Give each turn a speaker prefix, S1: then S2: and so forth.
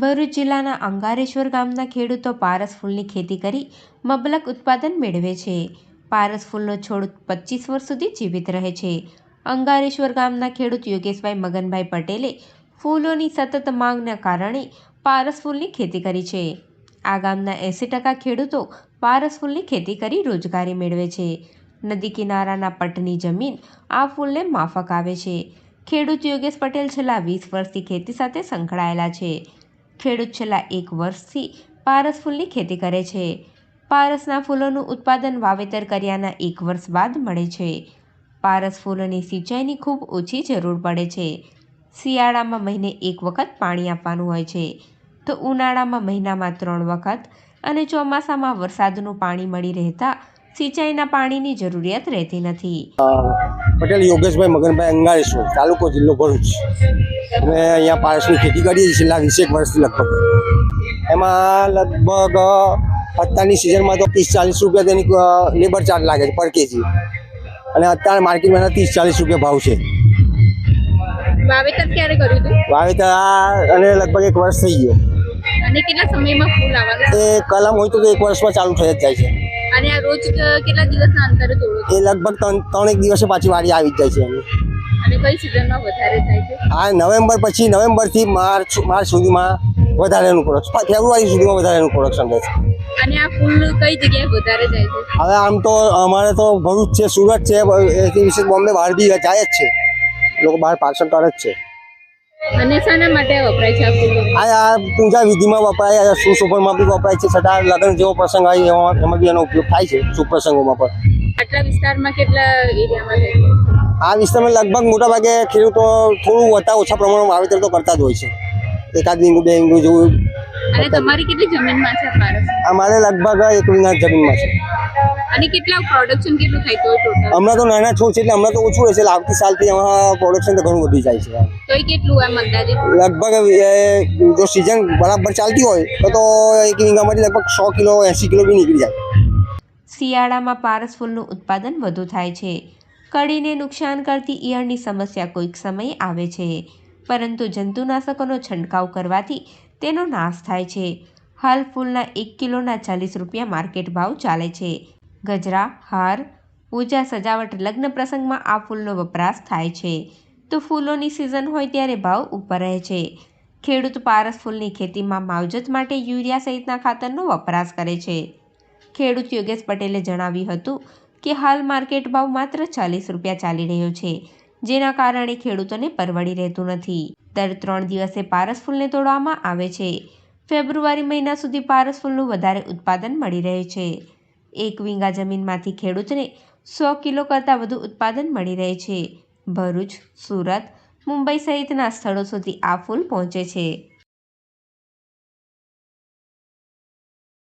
S1: ભરૂચ જિલ્લાના અંગારેશ્વર ગામના ખેડૂતો પારસ ફૂલની ખેતી કરી મબલક ઉત્પાદન મેળવે છે. પારસ ફૂલનો છોડ 25 વર્ષ સુધી જીવિત રહે છે. અંગારેશ્વર ગામના ખેડૂત યોગેશભાઈ મગનભાઈ પટેલે ફૂલોની સતત માંગના કારણે પારસ ફૂલની ખેતી કરી છે. આ ગામના 80% ખેડૂતો પારસ ફૂલની ખેતી કરી રોજગારી મેળવે છે. નદી કિનારાના પટની જમીન આ ફૂલને માફક આવે છે. ખેડૂત યોગેશ પટેલ છેલ્લા 20 વર્ષથી ખેતી સાથે સંકળાયેલા છે. ખેડૂત છેલ્લા 1 વર્ષથી પારસ ફૂલની ખેતી કરે છે. પારસના ફૂલોનું ઉત્પાદન વાવેતર કર્યાના 1 વર્ષ બાદ મળે છે. પારસ ફૂલોની સિંચાઈની ખૂબ ઓછી જરૂર પડે છે. શિયાળામાં મહિને 1 વખત પાણી આપવાનું હોય છે, તો ઉનાળામાં મહિનામાં 3 વખત અને ચોમાસામાં વરસાદનું પાણી મળી રહેતા સિંચાઈના પાણીની જરૂરિયાત રહેતી નથી.
S2: પટેલ યોગેશભાઈ મગનભાઈ, અંગારેશ્વર, તાલુકો જિલ્લો ભરૂચ. અમે અહીંયા પારસની ખેતી કરીએ છીએ છેલ્લા 20 વર્ષથી લગભગ. એમાં લગભગ અત્યારની સિઝનમાં તો 30-40 રૂપિયા તેની લેબર ચાર્જ લાગે છે પર કેજી, અને અત્યારે માર્કેટમાં 30-40 રૂપિયા ભાવ છે.
S3: વાવેતર ક્યારે કર્યું હતું?
S2: વાવેતર અને લગભગ 1 વર્ષ થઈ ગયો.
S3: અને કેટલા સમયમાં ફૂલ આવવાનું?
S2: એ કલમ હોય તો 1 વર્ષમાં ચાલુ થઈ જ જાય છે.
S3: અને આ રોજ કેટલા દિવસના અંતરે તોડો?
S2: એ લગભગ 3-1 દિવસે પાછી વાડી આવી જ જાય છે.
S3: અને કઈ સિઝનમાં વધારે થાય છે?
S2: આ નવેમ્બર પછી, નવેમ્બરથી માર્ચ સુધીમાં વધારેનું પ્રોડક્શન, ફેબ્રુઆરી સુધીમાં વધારેનું પ્રોડક્શન રહે છે.
S3: અને આ ફૂલ કઈ જગ્યાએ વધારે જાય છે?
S2: હવે આમ તો અમારે તો ભરૂચ છે, સુરત છે, એથી વિશેષ બોમ્બે બહાર બી જાય જ છે. લોકો બહાર પાર્સલ કરે જ છે.
S3: અને શાના માટે વપરાય છે આ ફૂલ?
S2: આ પૂજા વિધિમાં વપરાય, સુશોભનમાં બી વપરાય છે, છતાં લગ્ન જેવો પ્રસંગ હોય એમાં બી એનો ઉપયોગ થાય છે, શુભ પ્રસંગોમાં પણ.
S3: આટલા વિસ્તારમાં કેટલા એરિયામાં થાય છે?
S2: આ વિસ્તારમાં લગભગ મોટાભાગે ખેડૂતો થોડું ઓછા પ્રમાણમાં વાવેતર તો કરતા જ હોય છે, 1 વીંગું 2 વીંગું જેવું.
S3: અને તમારી કેટલી જમીનમાં છે પારસ?
S2: અમારે લગભગ 1 વીંગા જમીનમાં છે.
S3: અને કેટલા પ્રોડક્શન કેટલું થાય તો ટોટલ?
S2: હમણાં તો નાના છોડ છે એટલે હમણાં તો ઓછું રહેશે. આવતી સાલથી એમાં પ્રોડક્શન તો ઘણું વધી જાય છે.
S3: તો એ કેટલું એમ અંદાજે?
S2: લગભગ જો સિઝન બરાબર ચાલતી હોય તો 1 વીંગામાંથી લગભગ 100 કિલો 80 કિલો બી નીકળી જાય.
S1: શિયાળામાં પારસ ફૂલનું ઉત્પાદન વધુ થાય છે. કળીને નુકસાન કરતી ઈયળની સમસ્યા કોઈક સમયે આવે છે, પરંતુ જંતુનાશકોનો છંટકાવ કરવાથી તેનો નાશ થાય છે. હાલ ફૂલના 1 કિલોના 40 રૂપિયા માર્કેટ ભાવ ચાલે છે. ગજરા, હાર, પૂજા, સજાવટ, લગ્ન પ્રસંગમાં આ ફૂલનો વપરાશ થાય છે, તો ફૂલોની સિઝન હોય ત્યારે ભાવ ઉપર રહે છે. ખેડૂત પારસ ફૂલની ખેતીમાં માવજત માટે યુરિયા સહિતના ખાતરનો વપરાશ કરે છે. ખેડૂત યોગેશ પટેલે જણાવ્યું હતું કે હાલ માર્કેટ ભાવ માત્ર 40 રૂપિયા ચાલી રહ્યો છે, જેના કારણે ખેડૂતોને પરવડી રહેતું નથી. દર 3 દિવસે પારસ ફૂલને તોડવામાં આવે છે. ફેબ્રુઆરી મહિના સુધી પારસ ફૂલનું વધારે ઉત્પાદન મળી રહે છે. 1 વીંગા જમીનમાંથી ખેડૂતને 100 કિલો કરતાં વધુ ઉત્પાદન મળી રહે છે. ભરૂચ, સુરત, મુંબઈ સહિતના સ્થળો સુધી આ ફૂલ પહોંચે છે.